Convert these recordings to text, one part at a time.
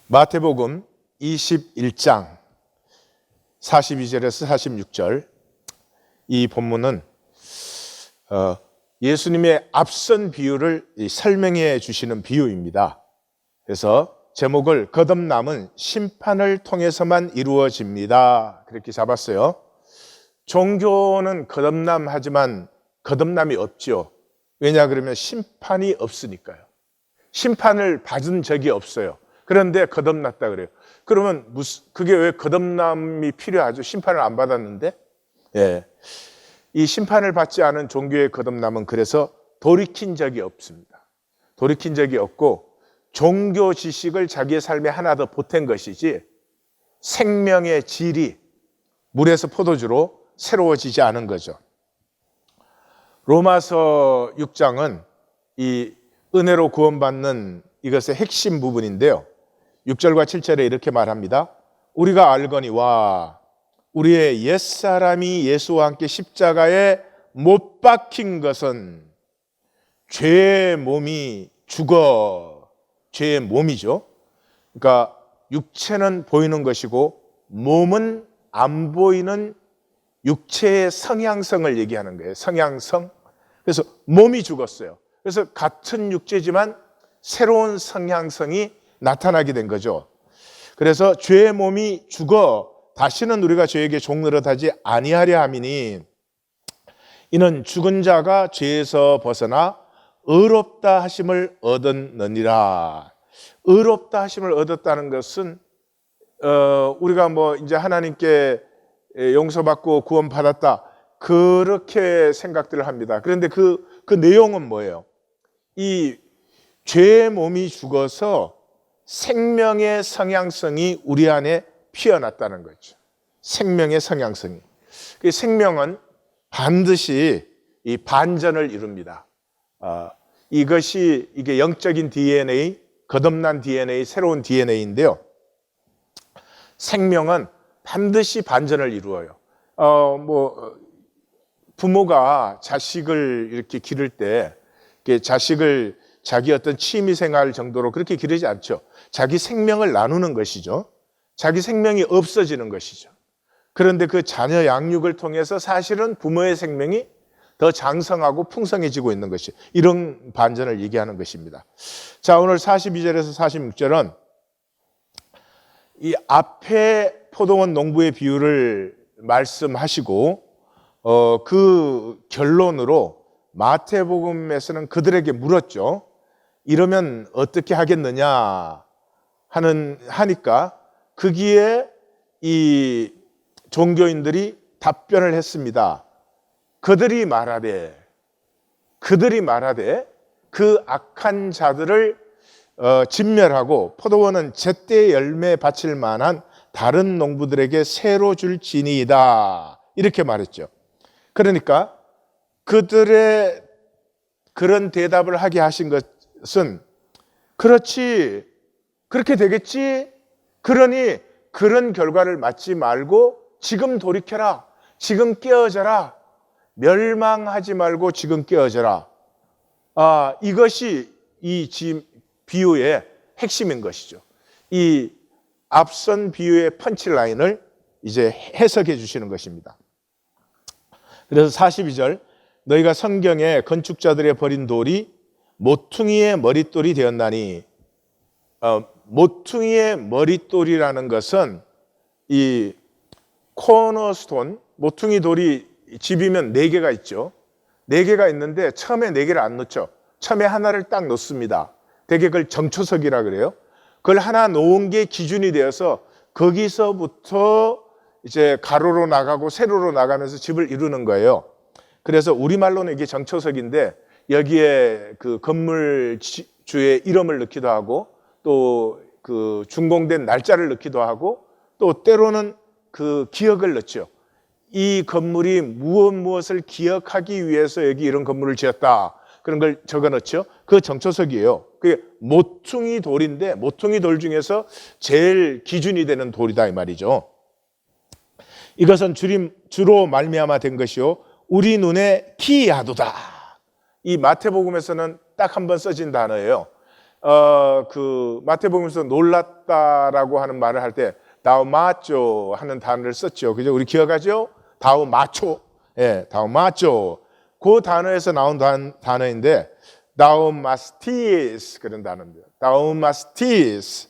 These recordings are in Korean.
마태복음 21장 42절에서 46절, 이 본문은 예수님의 앞선 비유를 설명해 주시는 비유입니다. 그래서 제목을 거듭남은 심판을 통해서만 이루어집니다, 그렇게 잡았어요. 종교는 거듭남하지만 거듭남이 없죠. 왜냐 그러면 심판이 없으니까요. 심판을 받은 적이 없어요. 그런데 거듭났다 그래요. 그러면 그게 왜 거듭남이 필요하죠? 심판을 안 받았는데. 이 심판을 받지 않은 종교의 거듭남은 그래서 돌이킨 적이 없습니다. 돌이킨 적이 없고 종교 지식을 자기의 삶에 하나 더 보탠 것이지 생명의 질이 물에서 포도주로 새로워지지 않은 거죠. 로마서 6장은 이 은혜로 구원받는 이것의 핵심 부분인데요. 6절과 7절에 이렇게 말합니다. 우리가 알거니와 우리의 옛사람이 예수와 함께 십자가에 못 박힌 것은 죄의 몸이 죽어, 죄의 몸이죠. 그러니까 육체는 보이는 것이고 몸은 안 보이는 육체의 성향성을 얘기하는 거예요. 성향성. 그래서 몸이 죽었어요. 그래서 같은 육체지만 새로운 성향성이 나타나게 된 거죠. 그래서 죄의 몸이 죽어 다시는 우리가 죄에게 종노릇하지 아니하려 함이니 이는 죽은 자가 죄에서 벗어나 의롭다 하심을 얻었느니라. 의롭다 하심을 얻었다는 것은 우리가 이제 하나님께 용서받고 구원받았다, 그렇게 생각들을 합니다. 그런데 그 내용은 뭐예요? 이 죄의 몸이 죽어서 생명의 성향성이 우리 안에 피어났다는 거죠. 생명의 성향성이. 그 생명은 반드시 이 반전을 이룹니다. 이게 영적인 DNA, 거듭난 DNA, 새로운 DNA인데요. 생명은 반드시 반전을 이루어요. 부모가 자식을 이렇게 기를 때 자식을 자기 어떤 취미생활 정도로 그렇게 기르지 않죠. 자기 생명을 나누는 것이죠. 자기 생명이 없어지는 것이죠. 그런데 그 자녀 양육을 통해서 사실은 부모의 생명이 더 장성하고 풍성해지고 있는 것이, 이런 반전을 얘기하는 것입니다. 자, 오늘 42절에서 46절은 이 앞에 포도원 농부의 비유를 말씀하시고 그 결론으로 마태복음에서는 그들에게 물었죠. 이러면 어떻게 하겠느냐 하니까 거기에 이 종교인들이 답변을 했습니다. 그들이 말하되 그 악한 자들을 진멸하고 포도원은 제때 열매 바칠 만한 다른 농부들에게 새로 줄지니이다, 이렇게 말했죠. 그러니까 그들의 그런 대답을 하게 하신 것은, 그렇지, 그렇게 되겠지, 그러니 그런 결과를 맞지 말고 지금 돌이켜라, 지금 깨어져라, 멸망하지 말고 지금 깨어져라. 이것이 이 비유의 핵심인 것이죠. 이 앞선 비유의 펀치라인을 이제 해석해 주시는 것입니다. 그래서 42절, 너희가 성경에 건축자들의 버린 돌이 모퉁이의 머릿돌이 되었나니, 모퉁이의 머릿돌이라는 것은 이 코너스톤, 모퉁이 돌이 집이면 4개가 있죠. 4개가 있는데 처음에 4개를 안 넣죠. 처음에 하나를 딱 넣습니다. 대개 그걸 정초석이라 그래요. 그걸 하나 놓은 게 기준이 되어서 거기서부터 이제 가로로 나가고 세로로 나가면서 집을 이루는 거예요. 그래서 우리말로는 이게 정초석인데 여기에 그 건물주의 이름을 넣기도 하고 또 그 준공된 날짜를 넣기도 하고 또 때로는 그 기억을 넣죠. 이 건물이 무엇을 기억하기 위해서 여기 이런 건물을 지었다, 그런 걸 적어 넣죠. 그 정초석이에요. 그게 모퉁이 돌인데 모퉁이 돌 중에서 제일 기준이 되는 돌이다, 이 말이죠. 이것은 주로 말미암아 된 것이요 우리 눈에 기이하도다. 이 마태복음에서는 딱 한 번 써진 단어예요. 그 마태복음에서 놀랐다라고 하는 말을 할 때 다우마초 하는 단어를 썼죠. 그죠? 우리 기억하죠? 다우마초. 예, 다우마초. 그 단어에서 나온 단어인데 다우마스티스 그런 단어입니다. 다우마스티스.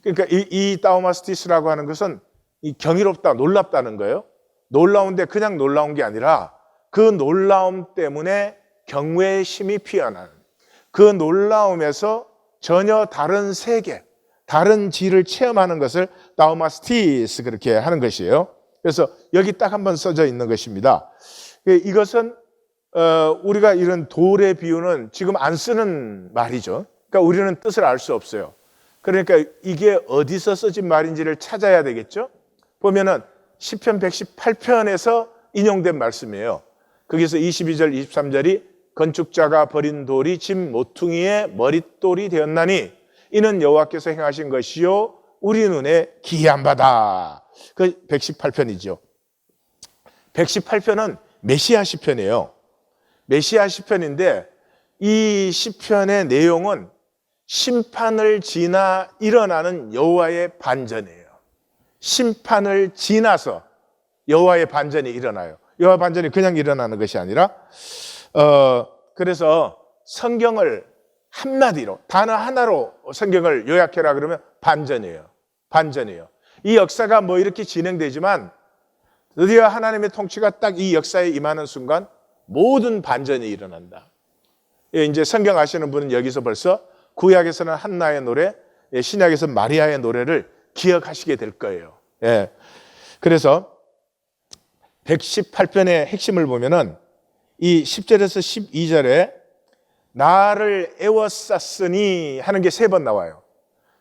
그러니까 이 다우마스티스라고 하는 것은 이 경이롭다, 놀랍다는 거예요. 놀라운데 그냥 놀라운 게 아니라 그 놀라움 때문에 경외의 심이 피어나는, 그 놀라움에서 전혀 다른 세계, 다른 질을 체험하는 것을 다우마스티스 그렇게 하는 것이에요. 그래서 여기 딱 한번 써져 있는 것입니다. 이것은 우리가 이런 돌의 비유는 지금 안 쓰는 말이죠. 그러니까 우리는 뜻을 알 수 없어요. 그러니까 이게 어디서 써진 말인지를 찾아야 되겠죠. 보면은 시편 118편에서 인용된 말씀이에요. 거기서 22절, 23절이 건축자가 버린 돌이 집 모퉁이의 머릿돌이 되었나니 이는 여호와께서 행하신 것이요 우리 눈에 기이한 바다. 그 118편이죠. 118편은 메시아 시편이에요. 메시아 시편인데 이 시편의 내용은 심판을 지나 일어나는 여호와의 반전이에요. 심판을 지나서 여호와의 반전이 일어나요. 여호와 반전이 그냥 일어나는 것이 아니라 그래서 성경을 한마디로 단어 하나로 성경을 요약해라 그러면 반전이에요. 반전이에요. 이 역사가 뭐 이렇게 진행되지만 드디어 하나님의 통치가 딱 이 역사에 임하는 순간 모든 반전이 일어난다. 이제 성경 아시는 분은 여기서 벌써 구약에서는 한나의 노래, 신약에서는 마리아의 노래를 기억하시게 될 거예요. 예. 그래서 118편의 핵심을 보면은 이 10절에서 12절에 나를 애워쌌으니 하는 게 3번 나와요.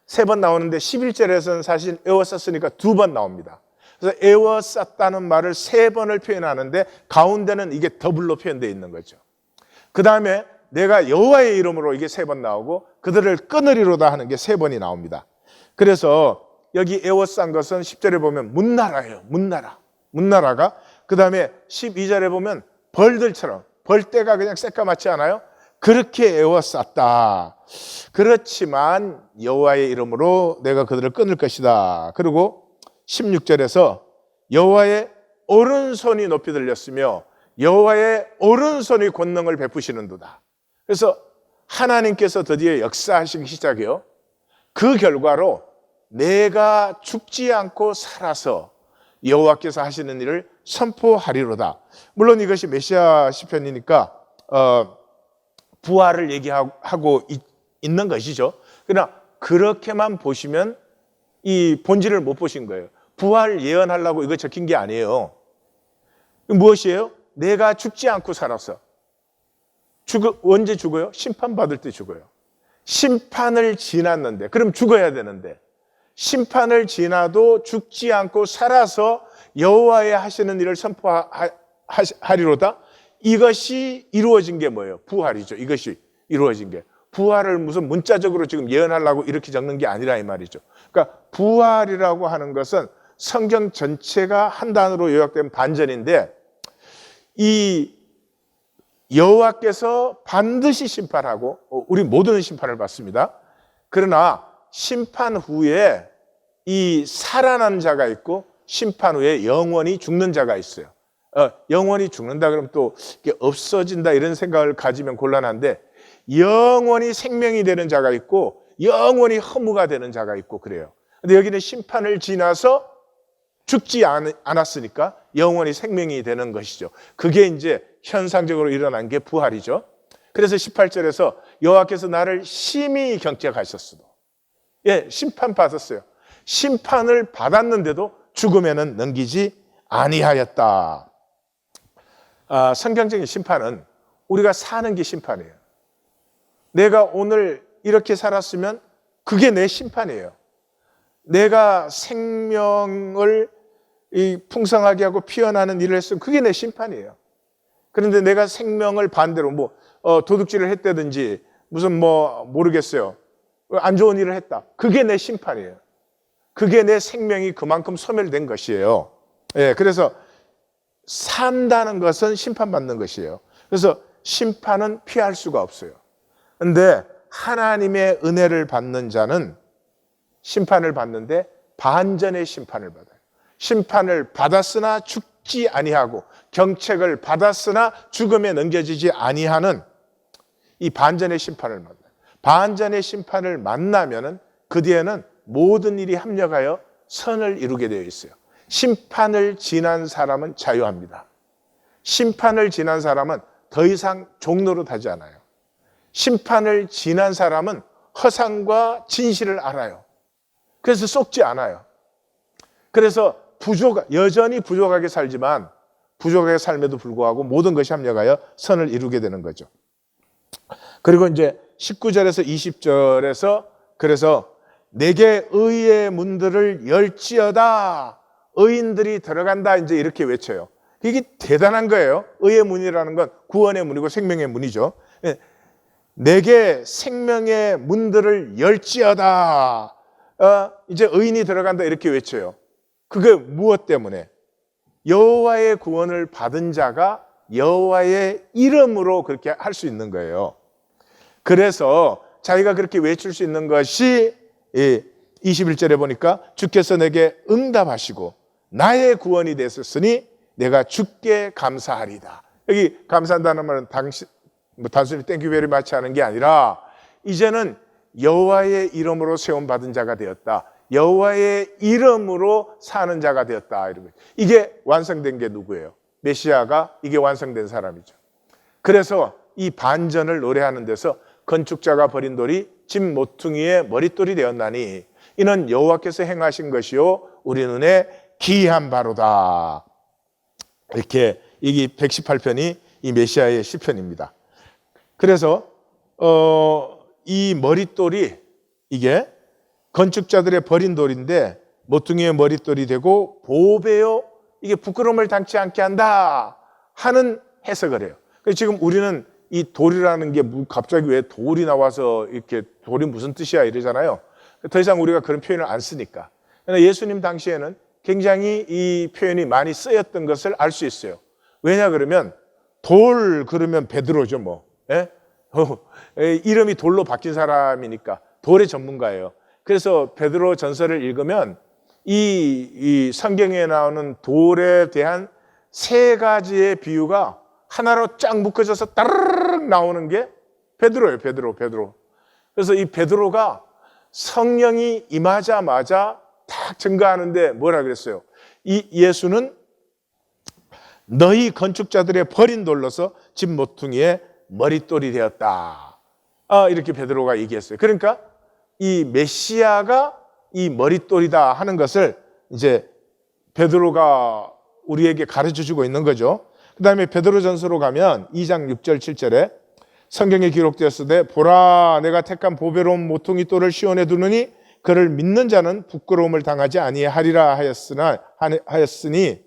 3번 나오는데 11절에서는 사실 애워쌌으니까 2번 나옵니다. 그래서 애워쌌다는 말을 3번을 표현하는데 가운데는 이게 더블로 표현되어 있는 거죠. 그 다음에 내가 여호와의 이름으로 이게 3번 나오고 그들을 끊으리로다 하는 게 3번이 나옵니다. 그래서 여기 애워싼 것은 10절에 보면 문나라예요. 문나라가 그 다음에 12절에 보면 벌들처럼, 벌떼가 그냥 새까맣지 않아요? 그렇게 애워쌌다. 그렇지만 여호와의 이름으로 내가 그들을 끊을 것이다. 그리고 16절에서 여호와의 오른손이 높이 들렸으며 여호와의 오른손이 권능을 베푸시는도다. 그래서 하나님께서 드디어 역사하시기 시작해요. 그 결과로 내가 죽지 않고 살아서 여호와께서 하시는 일을 선포하리로다. 물론 이것이 메시아 시편이니까 부활을 얘기하고 있는 것이죠. 그러나 그렇게만 보시면 이 본질을 못 보신 거예요. 부활 예언하려고 이거 적힌 게 아니에요. 무엇이에요? 내가 죽지 않고 살아서. 언제 죽어요? 심판받을 때 죽어요. 심판을 지났는데, 그럼 죽어야 되는데 심판을 지나도 죽지 않고 살아서 여호와의 하시는 일을 선포하리로다. 이것이 이루어진 게 뭐예요? 부활이죠. 이것이 이루어진 게. 부활을 무슨 문자적으로 지금 예언하려고 이렇게 적는 게 아니라 이 말이죠. 그러니까 부활이라고 하는 것은 성경 전체가 한 단어로 요약된 반전인데 이 여호와께서 반드시 심판하고 우리 모두는 심판을 받습니다. 그러나 심판 후에 이 살아난 자가 있고 심판 후에 영원히 죽는 자가 있어요. 영원히 죽는다 그러면 또 없어진다 이런 생각을 가지면 곤란한데 영원히 생명이 되는 자가 있고 영원히 허무가 되는 자가 있고 그래요. 근데 여기는 심판을 지나서 죽지 않았으니까 영원히 생명이 되는 것이죠. 그게 이제 현상적으로 일어난 게 부활이죠. 그래서 18절에서 여호와께서 나를 심히 경책하셨어도, 예, 심판받았어요. 심판을 받았는데도 죽음에는 넘기지 아니하였다. 성경적인 심판은 우리가 사는 게 심판이에요. 내가 오늘 이렇게 살았으면 그게 내 심판이에요. 내가 생명을 풍성하게 하고 피어나는 일을 했으면 그게 내 심판이에요. 그런데 내가 생명을 반대로 도둑질을 했다든지 무슨 모르겠어요. 안 좋은 일을 했다. 그게 내 심판이에요. 그게 내 생명이 그만큼 소멸된 것이에요. 예, 그래서 산다는 것은 심판받는 것이에요. 그래서 심판은 피할 수가 없어요. 그런데 하나님의 은혜를 받는 자는 심판을 받는데 반전의 심판을 받아요. 심판을 받았으나 죽지 아니하고 경책을 받았으나 죽음에 넘겨지지 아니하는 이 반전의 심판을 만나요. 반전의 심판을 만나면은 그 뒤에는 모든 일이 합력하여 선을 이루게 되어 있어요. 심판을 지난 사람은 자유합니다. 심판을 지난 사람은 더 이상 종노릇 하지 않아요. 심판을 지난 사람은 허상과 진실을 알아요. 그래서 속지 않아요. 그래서 여전히 부족하게 살지만 부족하게 삶에도 불구하고 모든 것이 합력하여 선을 이루게 되는 거죠. 그리고 이제 19절에서 20절에서 그래서 내게 의의 문들을 열지어다. 의인들이 들어간다. 이제 이렇게 외쳐요. 이게 대단한 거예요. 의의 문이라는 건 구원의 문이고 생명의 문이죠. 내게 생명의 문들을 열지어다. 이제 의인이 들어간다. 이렇게 외쳐요. 그게 무엇 때문에? 여호와의 구원을 받은 자가 여호와의 이름으로 그렇게 할 수 있는 거예요. 그래서 자기가 그렇게 외칠 수 있는 것이 21절에 보니까 주께서 내게 응답하시고 나의 구원이 되셨으니 내가 주께 감사하리다. 여기 감사한다는 말은 단순히 땡큐 베리 마치 하는 게 아니라 이제는 여호와의 이름으로 세움받은 자가 되었다. 여호와의 이름으로 사는 자가 되었다. 이게 완성된 게 누구예요? 메시아가 이게 완성된 사람이죠. 그래서 이 반전을 노래하는 데서 건축자가 버린 돌이 집 모퉁이의 머릿돌이 되었나니 이는 여호와께서 행하신 것이요 우리 눈에 기이한 바로다. 이렇게 이게 118편이 이 메시아의 시편입니다. 그래서 이 머릿돌이 이게 건축자들의 버린 돌인데 모퉁이의 머릿돌이 되고 보배요 이게 부끄러움을 당치 않게 한다 하는 해석을 해요. 지금 우리는 이 돌이라는 게 갑자기 왜 돌이 나와서 이렇게 돌이 무슨 뜻이야 이러잖아요. 더 이상 우리가 그런 표현을 안 쓰니까. 그러나 예수님 당시에는 굉장히 이 표현이 많이 쓰였던 것을 알 수 있어요. 왜냐 그러면 돌 그러면 베드로죠 뭐. 이름이 돌로 바뀐 사람이니까 돌의 전문가예요. 그래서 베드로 전서를 읽으면 이 성경에 나오는 돌에 대한 세 가지의 비유가 하나로 쫙 묶어져서 따르르륵 나오는 게 베드로예요. 베드로. 그래서 이 베드로가 성령이 임하자마자 딱 증거하는데 뭐라 그랬어요? 이 예수는 너희 건축자들의 버린 돌로서 집 모퉁이의 머릿돌이 되었다. 이렇게 베드로가 얘기했어요. 그러니까 이 메시아가 이 머릿돌이다 하는 것을 이제 베드로가 우리에게 가르쳐 주고 있는 거죠. 그 다음에 베드로전서로 가면 2장 6절 7절에 성경에 기록되었으되 보라 내가 택한 보배로운 모퉁이 돌을 시온에 두느니 그를 믿는 자는 부끄러움을 당하지 아니하리라 하였으니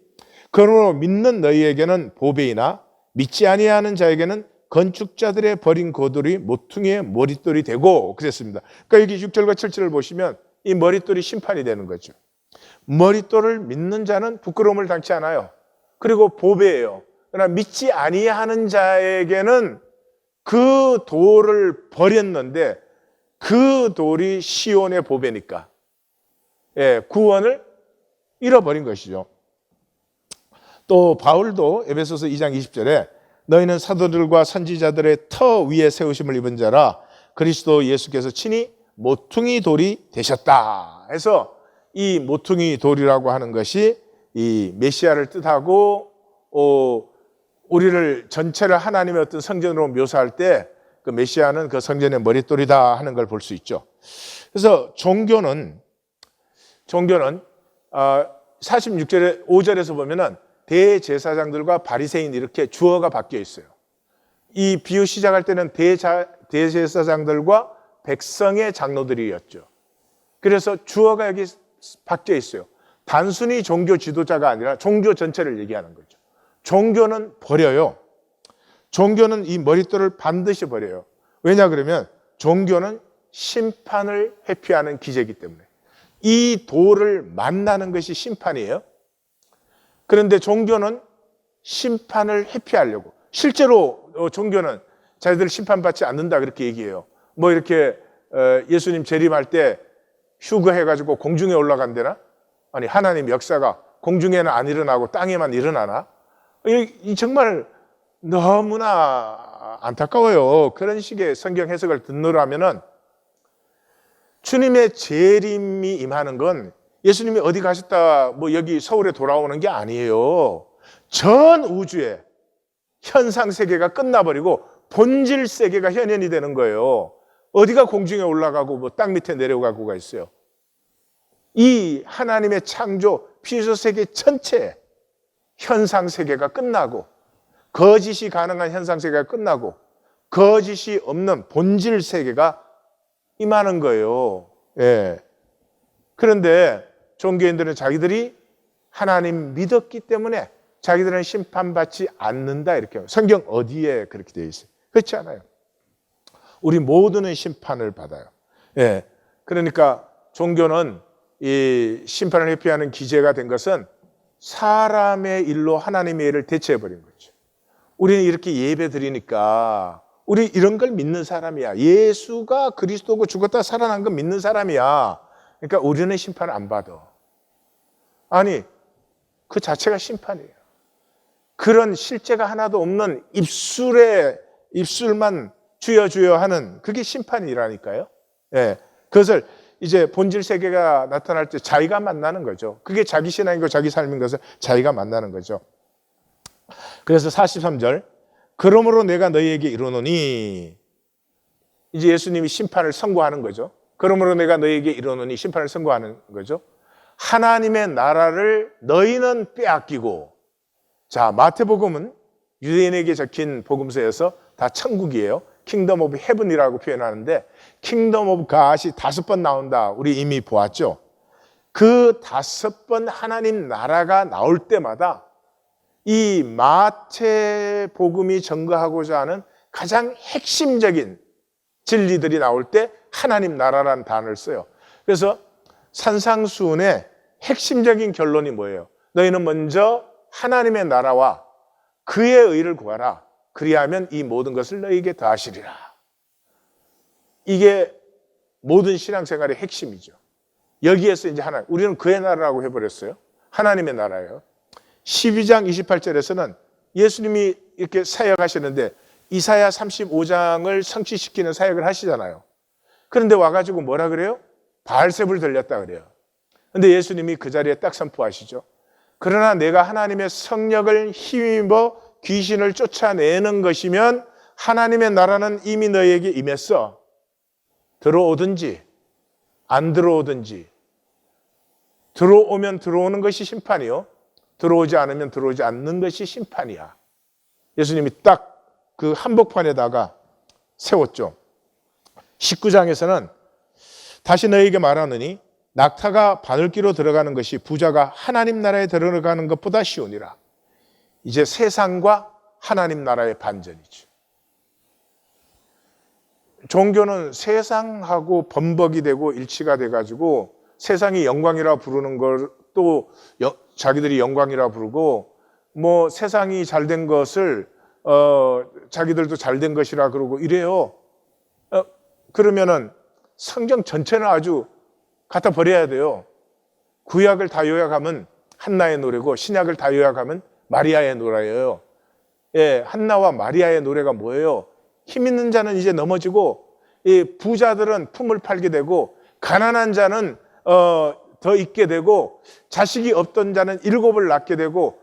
그러므로 믿는 너희에게는 보배이나 믿지 아니하는 자에게는 건축자들의 버린 고돌이 모퉁이의 머릿돌이 되고 그랬습니다. 그러니까 여기 6절과 7절을 보시면 이 머릿돌이 심판이 되는 거죠. 머릿돌을 믿는 자는 부끄러움을 당치 않아요. 그리고 보배예요. 그러나 믿지 아니하는 자에게는 그 돌을 버렸는데 그 돌이 시온의 보배니까 구원을 잃어버린 것이죠. 또 바울도 에베소서 2장 20절에 너희는 사도들과 선지자들의 터 위에 세우심을 입은 자라 그리스도 예수께서 친히 모퉁이 돌이 되셨다 해서 이 모퉁이 돌이라고 하는 것이 이 메시아를 뜻하고 우리를 전체를 하나님의 어떤 성전으로 묘사할 때 그 메시아는 그 성전의 머릿돌이다 하는 걸 볼 수 있죠. 그래서 종교는 46절에 5절에서 보면은 대제사장들과 바리새인 이렇게 주어가 바뀌어 있어요. 이 비유 시작할 때는 대제사장들과 백성의 장로들이었죠. 그래서 주어가 여기 바뀌어 있어요. 단순히 종교 지도자가 아니라 종교 전체를 얘기하는 거죠. 종교는 버려요. 종교는 이 머릿돌을 반드시 버려요. 왜냐 그러면 종교는 심판을 회피하는 기제이기 때문에 이 돌을 만나는 것이 심판이에요. 그런데 종교는 심판을 회피하려고 실제로 종교는 자기들 심판받지 않는다 그렇게 얘기해요. 뭐 이렇게 예수님 재림할 때 휴거해가지고 공중에 올라간대나? 아니, 하나님 역사가 공중에는 안 일어나고 땅에만 일어나나? 이 정말 너무나 안타까워요. 그런 식의 성경 해석을 듣노라면은 주님의 재림이 임하는 건 예수님이 어디 가셨다 뭐 여기 서울에 돌아오는 게 아니에요. 전 우주에 현상 세계가 끝나버리고 본질 세계가 현현이 되는 거예요. 어디가 공중에 올라가고 뭐 땅 밑에 내려가고가 있어요. 이 하나님의 창조 피조 세계 전체 현상 세계가 끝나고 거짓이 가능한 현상 세계가 끝나고 거짓이 없는 본질 세계가 임하는 거예요. 예. 그런데 종교인들은 자기들이 하나님 믿었기 때문에 자기들은 심판받지 않는다 이렇게. 성경 어디에 그렇게 되어 있어요? 그렇지 않아요. 우리 모두는 심판을 받아요. 예. 그러니까 종교는 이 심판을 회피하는 기제가 된 것은 사람의 일로 하나님의 일을 대체해버린 거죠. 우리는 이렇게 예배 드리니까 우리 이런 걸 믿는 사람이야. 예수가 그리스도고 죽었다 살아난 걸 믿는 사람이야. 그러니까 우리는 심판을 안 받아. 아니, 그 자체가 심판이에요. 그런 실제가 하나도 없는 입술만 주여 주여 하는 그게 심판이라니까요. 예. 그것을 이제 본질 세계가 나타날 때 자기가 만나는 거죠. 그게 자기 신앙이고 자기 삶인 것을 자기가 만나는 거죠. 그래서 43절, 그러므로 내가 너희에게 이르노니, 이제 예수님이 심판을 선고하는 거죠. 그러므로 내가 너희에게 이르노니, 심판을 선고하는 거죠. 하나님의 나라를 너희는 빼앗기고, 자, 마태복음은 유대인에게 적힌 복음서여서 다 천국이에요. 킹덤 오브 헤븐이라고 표현하는데 킹덤 오브 갓이 5번 나온다. 우리 이미 보았죠. 그 5번 하나님 나라가 나올 때마다 이 마태복음이 전거하고자 하는 가장 핵심적인 진리들이 나올 때 하나님 나라라는 단어를 써요. 그래서 산상수훈의 핵심적인 결론이 뭐예요? 너희는 먼저 하나님의 나라와 그의 의를 구하라. 그리하면 이 모든 것을 너희에게 더하시리라. 이게 모든 신앙생활의 핵심이죠. 여기에서 이제 우리는 그의 나라라고 해버렸어요. 하나님의 나라예요. 12장 28절에서는 예수님이 이렇게 사역하시는데 이사야 35장을 성취시키는 사역을 하시잖아요. 그런데 와가지고 뭐라 그래요? 바알셉을 들렸다 그래요. 그런데 예수님이 그 자리에 딱 선포하시죠. 그러나 내가 하나님의 성령을 힘입어 귀신을 쫓아내는 것이면 하나님의 나라는 이미 너희에게 임했어. 들어오든지 안 들어오든지, 들어오면 들어오는 것이 심판이요, 들어오지 않으면 들어오지 않는 것이 심판이야. 예수님이 딱 그 한복판에다가 세웠죠. 19장에서는 다시 너희에게 말하느니 낙타가 바늘귀로 들어가는 것이 부자가 하나님 나라에 들어가는 것보다 쉬우니라. 이제 세상과 하나님 나라의 반전이죠. 종교는 세상하고 범벅이 되고 일치가 돼가지고 세상이 영광이라 부르는 걸 또 자기들이 영광이라 부르고, 뭐 세상이 잘된 것을 자기들도 잘된 것이라 그러고 이래요. 그러면은 성경 전체는 아주 갖다 버려야 돼요. 구약을 다 요약하면 한나의 노래고 신약을 다 요약하면 마리아의 노래예요. 예, 한나와 마리아의 노래가 뭐예요? 힘 있는 자는 이제 넘어지고, 이 부자들은 품을 팔게 되고, 가난한 자는 더 있게 되고, 자식이 없던 자는 7을 낳게 되고,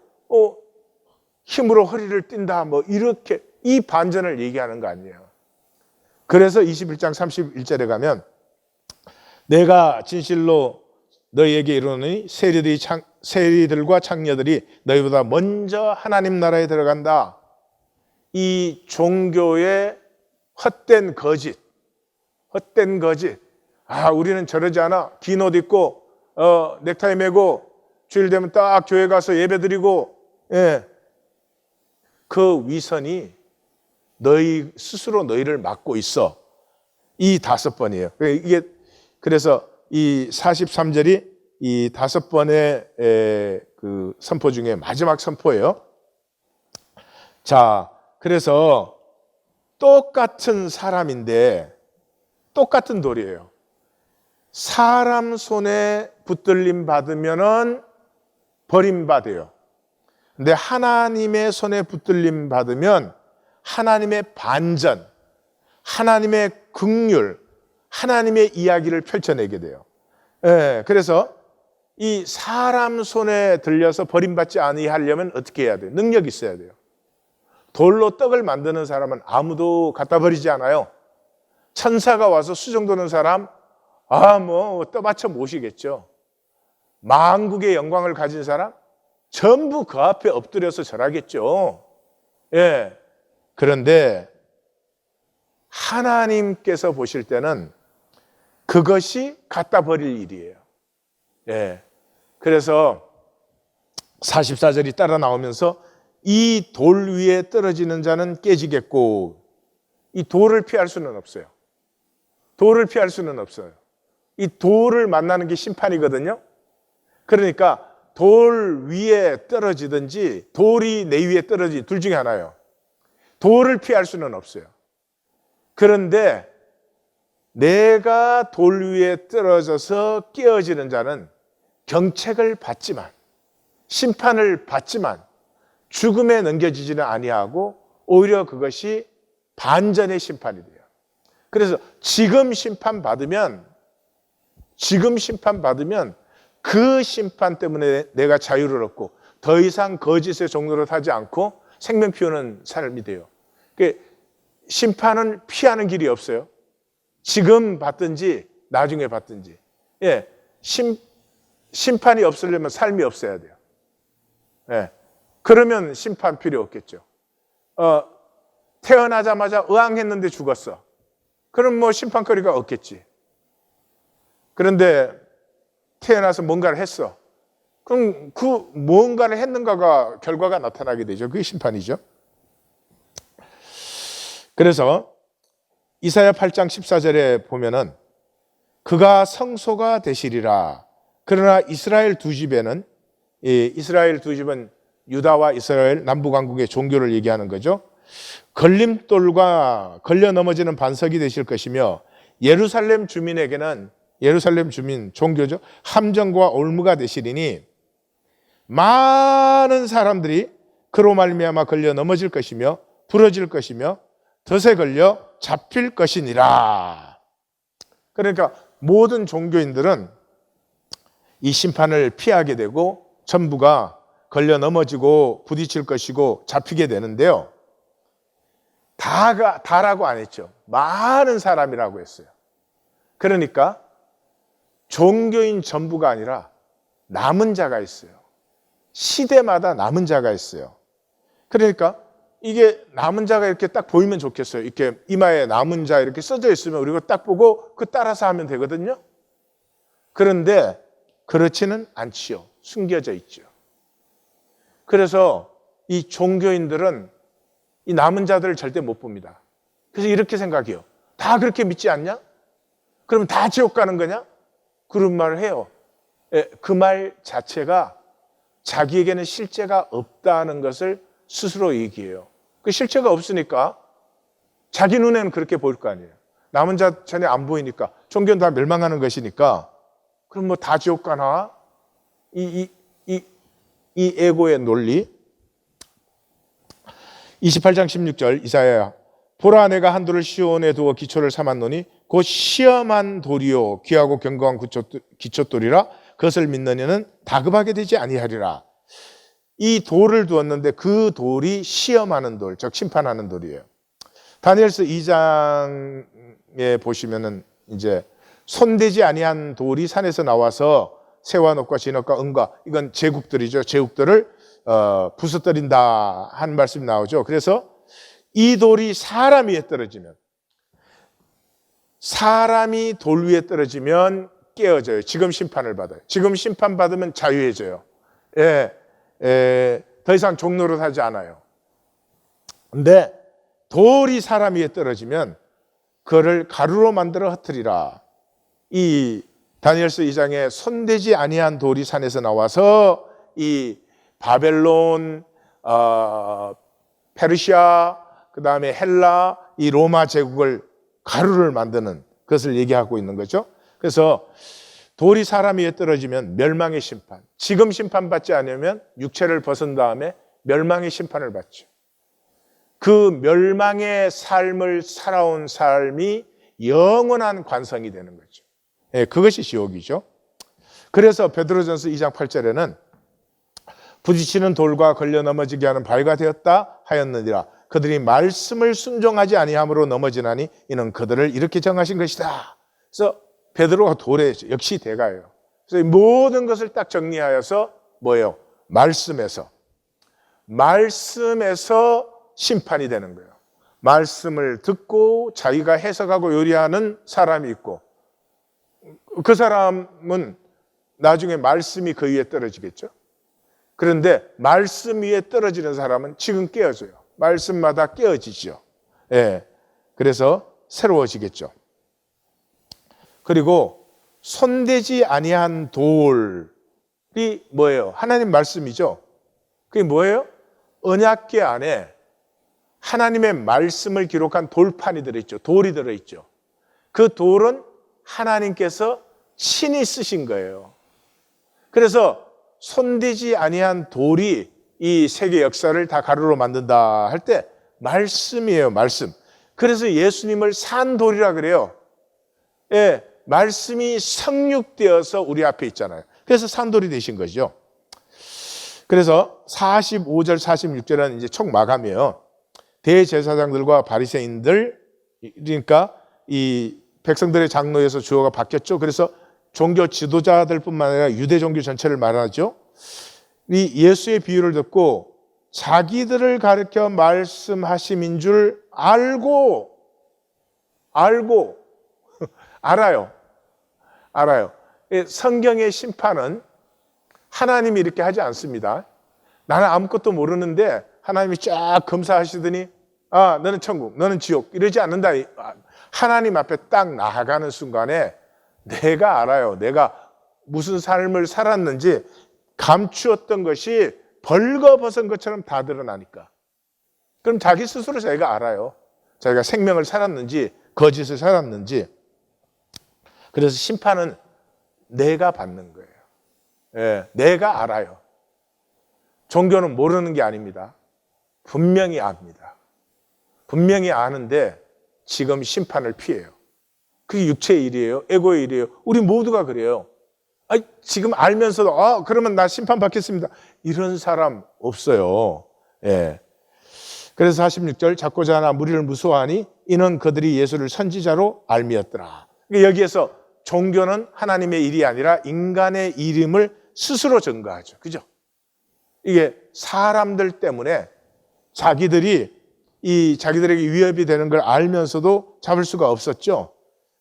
힘으로 허리를 띈다, 뭐 이렇게 이 반전을 얘기하는 거 아니에요. 그래서 21장 31절에 가면 내가 진실로 너희에게 이르노니 세리들과 창녀들이 너희보다 먼저 하나님 나라에 들어간다. 이 종교의 헛된 거짓. 아, 우리는 저러지 않아. 긴 옷 입고 넥타이 매고 주일 되면 딱 교회 가서 예배 드리고, 예. 그 위선이 너희 스스로 너희를 막고 있어. 이 5번이에요. 이게 그래서 이 43절이 이 5번의 그 선포 중에 마지막 선포예요. 자, 그래서 똑같은 사람인데 똑같은 돌이에요. 사람 손에 붙들림 받으면은 버림받아요. 근데 하나님의 손에 붙들림 받으면 하나님의 반전, 하나님의 긍휼, 하나님의 이야기를 펼쳐내게 돼요. 예, 그래서 이 사람 손에 들려서 버림받지 아니하려면 어떻게 해야 돼요? 능력이 있어야 돼요. 돌로 떡을 만드는 사람은 아무도 갖다 버리지 않아요. 천사가 와서 수정도는 사람, 떠받쳐 모시겠죠. 만국의 영광을 가진 사람, 전부 그 앞에 엎드려서 절하겠죠. 예. 그런데 하나님께서 보실 때는 그것이 갖다 버릴 일이에요. 예. 그래서 44절이 따라 나오면서 이 돌 위에 떨어지는 자는 깨지겠고, 이 돌을 피할 수는 없어요. 돌을 피할 수는 없어요. 이 돌을 만나는 게 심판이거든요. 그러니까 돌 위에 떨어지든지 돌이 내 위에 떨어지든지 둘 중에 하나예요. 돌을 피할 수는 없어요. 그런데 내가 돌 위에 떨어져서 깨어지는 자는 경책을 받지만, 심판을 받지만 죽음에 넘겨지지는 아니하고 오히려 그것이 반전의 심판이 돼요. 그래서 지금 심판받으면 그 심판 때문에 내가 자유를 얻고 더 이상 거짓의 종로를 타지 않고 생명 피우는 삶이 돼요. 심판은 피하는 길이 없어요. 지금 받든지 나중에 받든지. 예, 심판이 없으려면 삶이 없어야 돼요. 예, 그러면 심판 필요 없겠죠. 태어나자마자 의앙했는데 죽었어. 그럼 뭐 심판거리가 없겠지. 그런데 태어나서 뭔가를 했어. 그럼 그 뭔가를 했는가가 결과가 나타나게 되죠. 그게 심판이죠. 그래서 이사야 8장 14절에 보면은 그가 성소가 되시리라. 그러나 이스라엘 두 집에는, 이스라엘 두 집은 유다와 이스라엘 남북왕국의 종교를 얘기하는 거죠. 걸림돌과 걸려 넘어지는 반석이 되실 것이며 예루살렘 주민에게는, 예루살렘 주민 종교죠, 함정과 올무가 되시리니 많은 사람들이 그로 말미암아 걸려 넘어질 것이며 부러질 것이며 덫에 걸려 잡힐 것이니라. 그러니까 모든 종교인들은 이 심판을 피하게 되고 전부가 걸려 넘어지고 부딪힐 것이고 잡히게 되는데요. 다라고 안 했죠. 많은 사람이라고 했어요. 그러니까 종교인 전부가 아니라 남은 자가 있어요. 시대마다 남은 자가 있어요. 그러니까 이게 남은 자가 이렇게 딱 보이면 좋겠어요. 이렇게 이마에 남은 자 이렇게 써져 있으면 우리가 딱 보고 그 따라서 하면 되거든요. 그런데 그렇지는 않지요. 숨겨져 있죠. 그래서 이 종교인들은 이 남은 자들을 절대 못 봅니다. 그래서 이렇게 생각해요. 다 그렇게 믿지 않냐? 그러면 다 지옥 가는 거냐? 그런 말을 해요. 그 말 자체가 자기에게는 실제가 없다는 것을 스스로 얘기해요. 그 실체가 없으니까 자기 눈에는 그렇게 보일 거 아니에요. 남은 자 전에 안 보이니까 종교는 다 멸망하는 것이니까 그럼 뭐 다 지옥 가나? 이 에고의 논리. 28장 16절 이사야, 보라 내가 한 돌을 시온에 두어 기초를 삼았노니 곧 시험한 돌이요 귀하고 견고한 기초돌이라 그것을 믿는 이는 다급하게 되지 아니하리라. 이 돌을 두었는데 그 돌이 시험하는 돌, 즉 심판하는 돌이에요. 다니엘서 2장에 보시면은 이제 손대지 아니한 돌이 산에서 나와서 새와 녹과 진흙과 은과, 이건 제국들이죠. 제국들을 부서뜨린다 한 말씀이 나오죠. 그래서 이 돌이 사람 위에 떨어지면, 사람이 돌 위에 떨어지면 깨어져요. 지금 심판을 받아요. 지금 심판 받으면 자유해져요. 더 이상 종노릇 하지 않아요. 근데 돌이 사람 위에 떨어지면 그를 가루로 만들어 흩트리라. 이 다니엘서 2장에 손대지 아니한 돌이 산에서 나와서 이 바벨론, 페르시아, 그 다음에 헬라, 이 로마 제국을 가루를 만드는 그것을 얘기하고 있는 거죠. 그래서 돌이 사람 위에 떨어지면 멸망의 심판. 지금 심판받지 않으면 육체를 벗은 다음에 멸망의 심판을 받죠. 그 멸망의 삶을 살아온 삶이 영원한 관성이 되는 거죠. 예, 그것이 지옥이죠. 그래서 베드로전서 2장 8절에는 부딪히는 돌과 걸려 넘어지게 하는 바위가 되었다 하였느니라. 그들이 말씀을 순종하지 아니함으로 넘어지나니 이는 그들을 이렇게 정하신 것이다. 그래서 베드로가 돌에 역시 대가예요. 그래서 모든 것을 딱 정리하여서 뭐예요? 말씀에서 심판이 되는 거예요. 말씀을 듣고 자기가 해석하고 요리하는 사람이 있고, 그 사람은 나중에 말씀이 그 위에 떨어지겠죠. 그런데 말씀 위에 떨어지는 사람은 지금 깨어져요. 말씀마다 깨어지죠. 예. 그래서 새로워지겠죠. 그리고 손대지 아니한 돌이 뭐예요? 하나님 말씀이죠. 그게 뭐예요? 언약궤 안에 하나님의 말씀을 기록한 돌판이 들어있죠. 돌이 들어있죠. 그 돌은 하나님께서 친히 쓰신 거예요. 그래서 손대지 아니한 돌이 이 세계 역사를 다 가루로 만든다 할 때 말씀이에요, 말씀. 그래서 예수님을 산 돌이라 그래요. 예, 말씀이 성육되어서 우리 앞에 있잖아요. 그래서 산 돌이 되신 거죠. 그래서 45절, 46절은 이제 총 마감이에요. 대제사장들과 바리새인들, 그러니까 이 백성들의 장로에서 주어가 바뀌었죠. 그래서 종교 지도자들뿐만 아니라 유대 종교 전체를 말하죠. 이 예수의 비유를 듣고 자기들을 가르쳐 말씀하심인 줄 알아요. 성경의 심판은 하나님이 이렇게 하지 않습니다. 나는 아무것도 모르는데 하나님이 쫙 검사하시더니 너는 천국, 너는 지옥 이러지 않는다. 하나님 앞에 딱 나아가는 순간에 내가 알아요. 내가 무슨 삶을 살았는지 감추었던 것이 벌거벗은 것처럼 다 드러나니까. 그럼 자기 스스로 자기가 알아요. 자기가 생명을 살았는지 거짓을 살았는지. 그래서 심판은 내가 받는 거예요. 예, 내가 알아요. 종교는 모르는 게 아닙니다. 분명히 압니다. 분명히 아는데 지금 심판을 피해요. 그게 육체의 일이에요. 에고의 일이에요. 우리 모두가 그래요. 지금 알면서도 그러면 나 심판 받겠습니다. 이런 사람 없어요. 예. 그래서 46절 작고자 하나 무리를 무서워하니 이는 그들이 예수를 선지자로 알미었더라. 여기에서 종교는 하나님의 일이 아니라 인간의 이름을 스스로 증거하죠. 그죠? 이게 사람들 때문에 자기들에게 위협이 되는 걸 알면서도 잡을 수가 없었죠.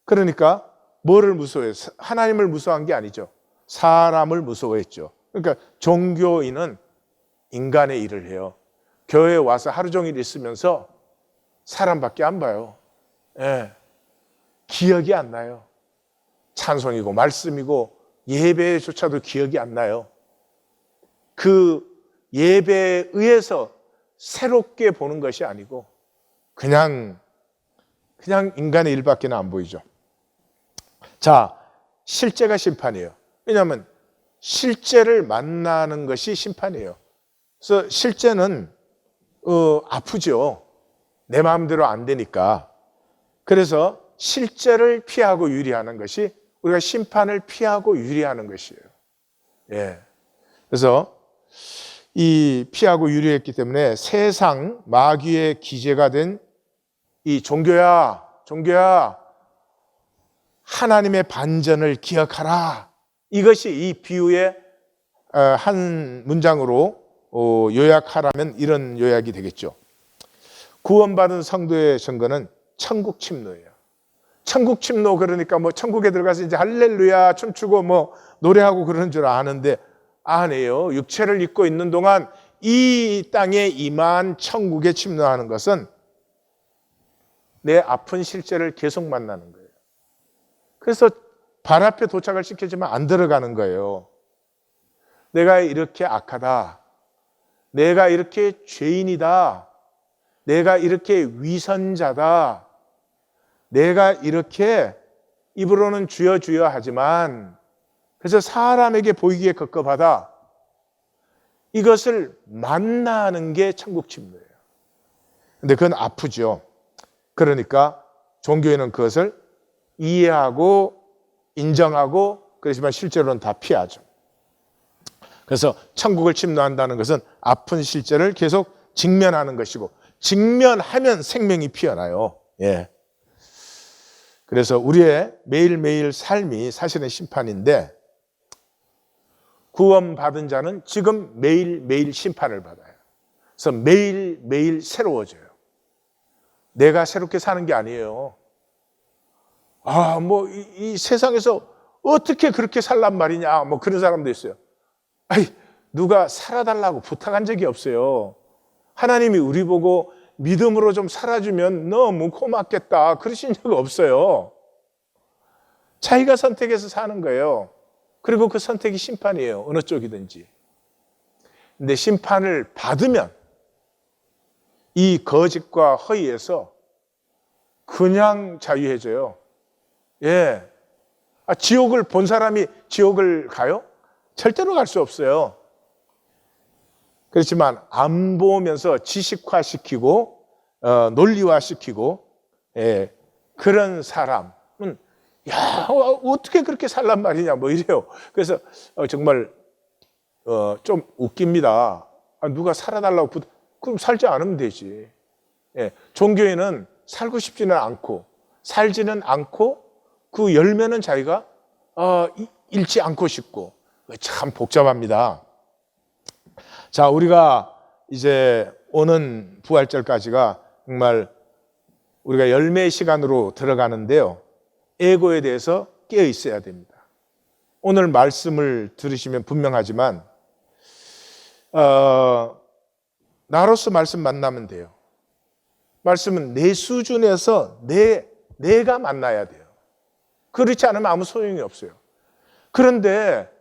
그러니까 뭐를 무서워해요? 하나님을 무서워한 게 아니죠. 사람을 무서워했죠. 그러니까 종교인은 인간의 일을 해요. 교회에 와서 하루 종일 있으면서 사람밖에 안 봐요. 예. 기억이 안 나요. 찬송이고 말씀이고 예배조차도 기억이 안 나요. 그 예배에 의해서 새롭게 보는 것이 아니고 그냥 인간의 일밖에 안 보이죠. 자, 실제가 심판이에요. 왜냐하면 실제를 만나는 것이 심판이에요. 그래서 실제는 아프죠. 내 마음대로 안 되니까. 그래서 실제를 피하고 유리하는 것이 우리가 심판을 피하고 유리하는 것이에요. 예. 그래서 이 피하고 유리했기 때문에 세상 마귀의 기제가 된 이 종교야 하나님의 반전을 기억하라. 이것이 이 비유의 한 문장으로 요약하라면 이런 요약이 되겠죠. 구원받은 성도의 증거는 천국 침노예요. 천국 침노 그러니까 뭐 천국에 들어가서 이제 할렐루야 춤추고 뭐 노래하고 그러는 줄 아는데 아니에요. 육체를 입고 있는 동안 이 땅에 임한 천국에 침노하는 것은 내 아픈 실제를 계속 만나는 거예요. 그래서 발 앞에 도착을 시켜주면 안 들어가는 거예요. 내가 이렇게 악하다. 내가 이렇게 죄인이다. 내가 이렇게 위선자다. 내가 이렇게 입으로는 주여 주여 하지만 그래서 사람에게 보이기에 급급하다. 이것을 만나는 게 천국 침노예요. 근데 그건 아프죠. 그러니까 종교인은 그것을 이해하고 인정하고 그렇지만 실제로는 다 피하죠. 그래서 천국을 침노한다는 것은 아픈 실제를 계속 직면하는 것이고 직면하면 생명이 피어나요. 예. 그래서 우리의 매일매일 삶이 사실은 심판인데 구원받은 자는 지금 매일매일 심판을 받아요. 그래서 매일매일 새로워져요. 내가 새롭게 사는 게 아니에요. 이 세상에서 어떻게 그렇게 살란 말이냐, 그런 사람도 있어요. 누가 살아달라고 부탁한 적이 없어요. 하나님이 우리 보고 믿음으로 좀 살아주면 너무 고맙겠다. 그러신 적 없어요. 자기가 선택해서 사는 거예요. 그리고 그 선택이 심판이에요. 어느 쪽이든지. 근데 심판을 받으면 이 거짓과 허위에서 그냥 자유해져요. 예. 지옥을 본 사람이 지옥을 가요? 절대로 갈 수 없어요. 그렇지만 안 보면서 지식화시키고 논리화시키고 그런 사람은 어떻게 그렇게 살란 말이냐 이래요. 그래서 정말 좀 웃깁니다. 누가 살아달라고 그럼 살지 않으면 되지. 종교인은 살고 싶지는 않고 살지는 않고 그 열매는 자기가 잃지 않고 싶고 참 복잡합니다. 자, 우리가 이제 오는 부활절까지가 정말 우리가 열매의 시간으로 들어가는데요. 에고에 대해서 깨어 있어야 됩니다. 오늘 말씀을 들으시면 분명하지만 나로서 말씀 만나면 돼요. 말씀은 내 수준에서 내가 만나야 돼요. 그렇지 않으면 아무 소용이 없어요. 그런데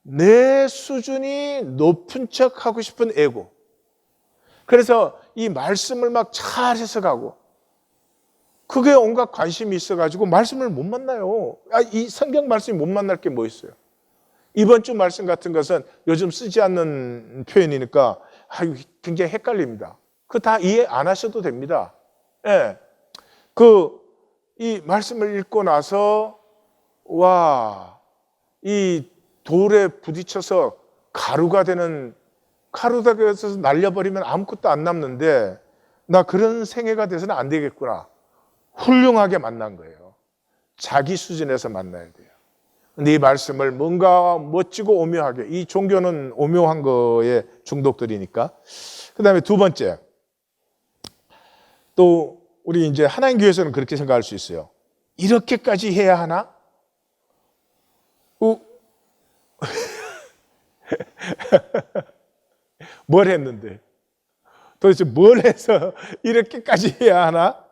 내 수준이 높은 척 하고 싶은 에고. 그래서 이 말씀을 막 잘 해석하고 그게 온갖 관심이 있어가지고 말씀을 못 만나요. 이 성경 말씀이 못 만날 게 뭐 있어요. 이번 주 말씀 같은 것은 요즘 쓰지 않는 표현이니까 굉장히 헷갈립니다. 그거 다 이해 안 하셔도 됩니다. 예. 이 말씀을 읽고 나서 이 돌에 부딪혀서 가루가 돼서 날려버리면 아무것도 안 남는데 나 그런 생애가 돼서는 안 되겠구나. 훌륭하게 만난 거예요. 자기 수준에서 만나야 돼요. 근데 이 말씀을 뭔가 멋지고 오묘하게, 이 종교는 오묘한 거에 중독들이니까. 그 다음에 두 번째, 또 우리 이제 하나님 교회에서는 그렇게 생각할 수 있어요. 이렇게까지 해야 하나? 뭘 했는데? 도대체 뭘 해서 이렇게까지 해야 하나?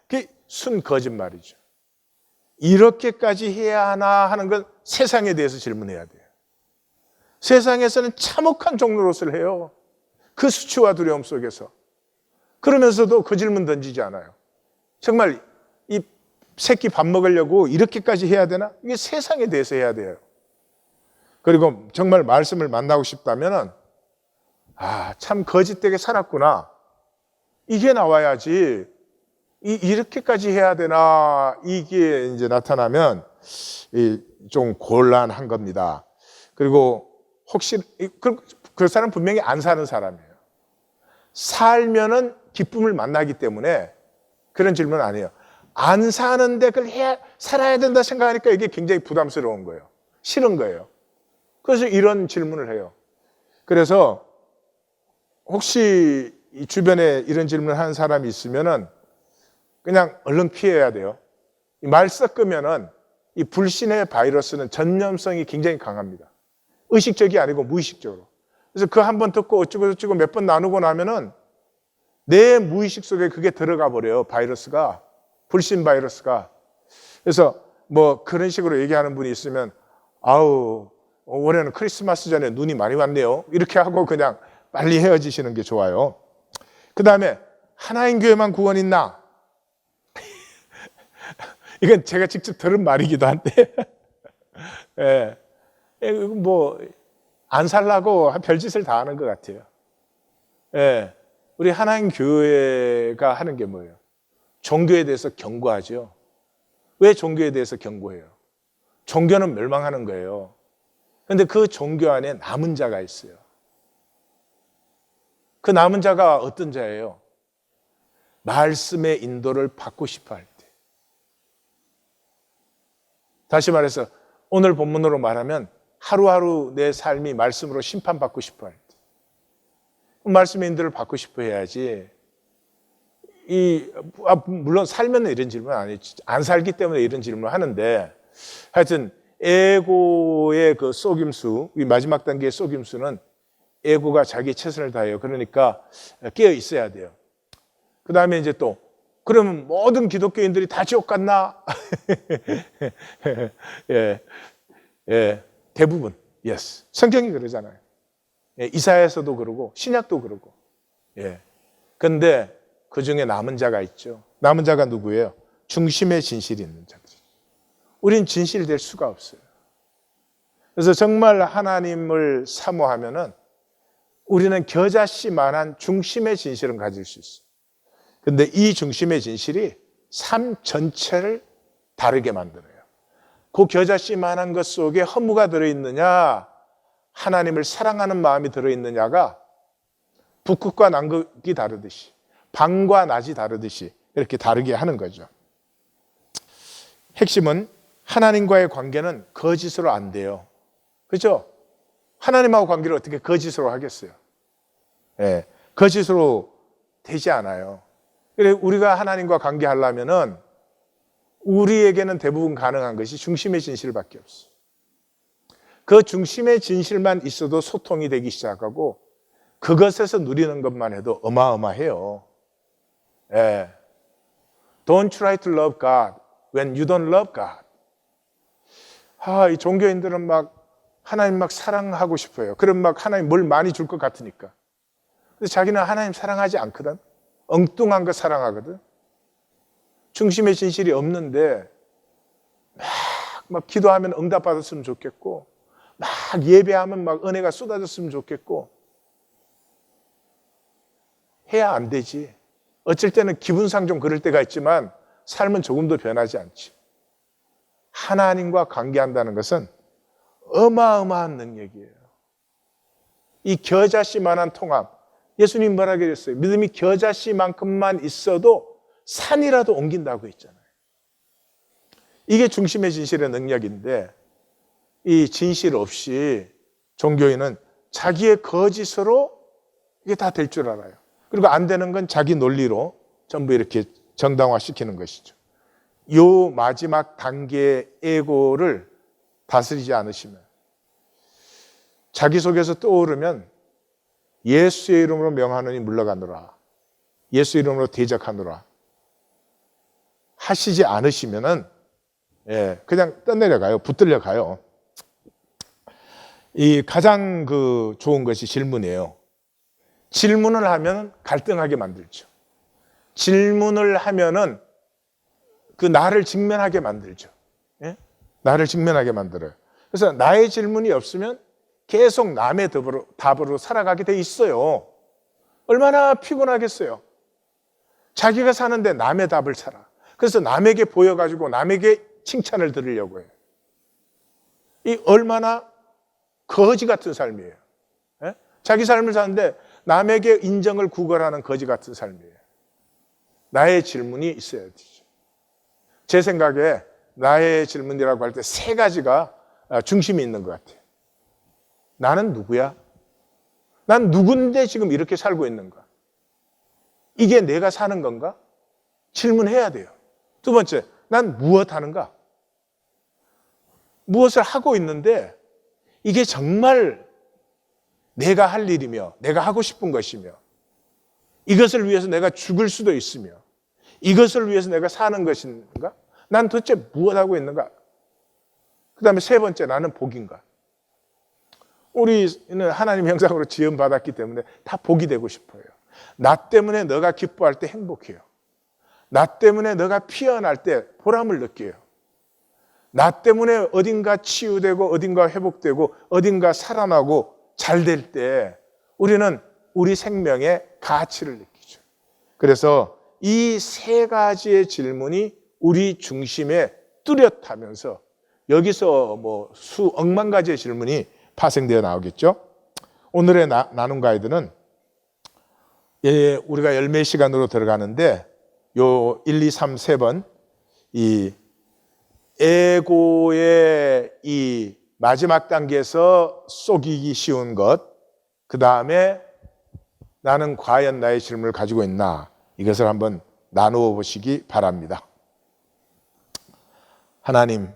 그게 순 거짓말이죠. 이렇게까지 해야 하나 하는 건 세상에 대해서 질문해야 돼요. 세상에서는 참혹한 종로릇을 해요. 그 수치와 두려움 속에서. 그러면서도 그 질문 던지지 않아요. 정말 이 새끼 밥 먹으려고 이렇게까지 해야 되나? 이게 세상에 대해서 해야 돼요. 그리고 정말 말씀을 만나고 싶다면 참 거짓되게 살았구나. 이게 나와야지 이렇게까지 해야 되나 이게 이제 나타나면 좀 곤란한 겁니다. 그리고 혹시 그 사람 분명히 안 사는 사람이에요. 살면은 기쁨을 만나기 때문에 그런 질문 안 해요. 안 사는데 그걸 살아야 된다 생각하니까 이게 굉장히 부담스러운 거예요. 싫은 거예요. 그래서 이런 질문을 해요. 그래서 혹시 이 주변에 이런 질문을 하는 사람이 있으면은 그냥 얼른 피해야 돼요. 말 섞으면은 이 불신의 바이러스는 전염성이 굉장히 강합니다. 의식적이 아니고 무의식적으로. 그래서 그 한 번 듣고 어쩌고 몇 번 나누고 나면은 내 무의식 속에 그게 들어가 버려요. 바이러스가. 불신 바이러스가. 그래서 그런 식으로 얘기하는 분이 있으면 올해는 크리스마스 전에 눈이 많이 왔네요. 이렇게 하고 그냥 빨리 헤어지시는 게 좋아요. 그 다음에 하나님 교회만 구원 있나? 이건 제가 직접 들은 말이기도 한데, 예, 뭐, 안 살라고 별짓을 다 하는 것 같아요. 예, 우리 하나님 교회가 하는 게 뭐예요? 종교에 대해서 경고하죠. 왜 종교에 대해서 경고해요? 종교는 멸망하는 거예요. 그런데 그 종교 안에 남은 자가 있어요. 그 남은 자가 어떤 자예요? 말씀의 인도를 받고 싶어 할 때. 다시 말해서 오늘 본문으로 말하면 하루하루 내 삶이 말씀으로 심판받고 싶어 할 때. 말씀의 인도를 받고 싶어 해야지. 물론 살면 이런 질문 아니지. 안 살기 때문에 이런 질문을 하는데, 하여튼 에고의 그 속임수, 이 마지막 단계의 속임수는 에고가 자기 최선을 다해요. 그러니까 깨어 있어야 돼요. 그 다음에 이제 또, 그러면 모든 기독교인들이 다 지옥 갔나? 예, 예, 대부분, yes. 성경이 그러잖아요. 예, 이사야에서도 그러고, 신약도 그러고. 예. 근데 그 중에 남은 자가 있죠. 남은 자가 누구예요? 중심의 진실이 있는 자들. 우린 진실될 수가 없어요. 그래서 정말 하나님을 사모하면은 우리는 겨자씨만한 중심의 진실은 가질 수 있어요. 근데 이 중심의 진실이 삶 전체를 다르게 만들어요. 그 겨자씨만한 것 속에 허무가 들어있느냐, 하나님을 사랑하는 마음이 들어있느냐가 북극과 남극이 다르듯이, 밤과 낮이 다르듯이 이렇게 다르게 하는 거죠. 핵심은 하나님과의 관계는 거짓으로 안 돼요. 그렇죠? 하나님하고 관계를 어떻게 거짓으로 하겠어요? 예, 거짓으로 되지 않아요. 그래, 우리가 하나님과 관계하려면은 우리에게는 대부분 가능한 것이 중심의 진실밖에 없어요. 그 중심의 진실만 있어도 소통이 되기 시작하고 그것에서 누리는 것만 해도 어마어마해요. 예. Don't try to love God when you don't love God. 이 종교인들은 막 하나님 막 사랑하고 싶어요. 그럼 막 하나님 뭘 많이 줄 것 같으니까. 근데 자기는 하나님 사랑하지 않거든. 엉뚱한 거 사랑하거든. 중심의 진실이 없는데 막 기도하면 응답받았으면 좋겠고 막 예배하면 막 은혜가 쏟아졌으면 좋겠고 해야 안 되지. 어쩔 때는 기분상 좀 그럴 때가 있지만 삶은 조금도 변하지 않지. 하나님과 관계한다는 것은 어마어마한 능력이에요. 이 겨자씨만한 통합. 예수님 뭐라 그랬어요? 믿음이 겨자씨만큼만 있어도 산이라도 옮긴다고 했잖아요. 이게 중심의 진실의 능력인데 이 진실 없이 종교인은 자기의 거짓으로 이게 다 될 줄 알아요. 그리고 안 되는 건 자기 논리로 전부 이렇게 정당화시키는 것이죠. 요 마지막 단계의 에고를 다스리지 않으시면 자기 속에서 떠오르면 예수의 이름으로 명하노니 물러가노라. 예수 이름으로 대적하노라. 하시지 않으시면은 그냥 떠내려가요. 붙들려 가요. 이 가장 좋은 것이 질문이에요. 질문을 하면 갈등하게 만들죠. 질문을 하면은 그 나를 직면하게 만들죠. 예? 나를 직면하게 만들어요. 그래서 나의 질문이 없으면 계속 남의 답으로 살아가게 돼 있어요. 얼마나 피곤하겠어요. 자기가 사는데 남의 답을 살아. 그래서 남에게 보여가지고 남에게 칭찬을 들으려고 해요. 이 얼마나 거지 같은 삶이에요. 예? 자기 삶을 사는데 남에게 인정을 구걸하는 거지 같은 삶이에요. 나의 질문이 있어야 되죠. 제 생각에 나의 질문이라고 할 때 세 가지가 중심이 있는 것 같아요. 나는 누구야? 난 누군데 지금 이렇게 살고 있는가? 이게 내가 사는 건가? 질문해야 돼요. 두 번째, 난 무엇 하는가? 무엇을 하고 있는데 이게 정말 내가 할 일이며 내가 하고 싶은 것이며 이것을 위해서 내가 죽을 수도 있으며 이것을 위해서 내가 사는 것인가? 난 도대체 무엇 하고 있는가? 그 다음에 세 번째, 나는 복인가? 우리는 하나님 형상으로 지음받았기 때문에 다 복이 되고 싶어요. 나 때문에 너가 기뻐할 때 행복해요. 나 때문에 너가 피어날 때 보람을 느껴요. 나 때문에 어딘가 치유되고 어딘가 회복되고 어딘가 살아나고 잘 될 때 우리는 우리 생명의 가치를 느끼죠. 그래서 이 세 가지의 질문이 우리 중심에 뚜렷하면서 여기서 뭐 수억만 가지의 질문이 파생되어 나오겠죠. 오늘의 나눔 가이드는 우리가 열매 시간으로 들어가는데 요 1, 2, 3, 3번 이 에고의 이 마지막 단계에서 속이기 쉬운 것, 그 다음에 나는 과연 나의 질문을 가지고 있나, 이것을 한번 나누어 보시기 바랍니다. 하나님,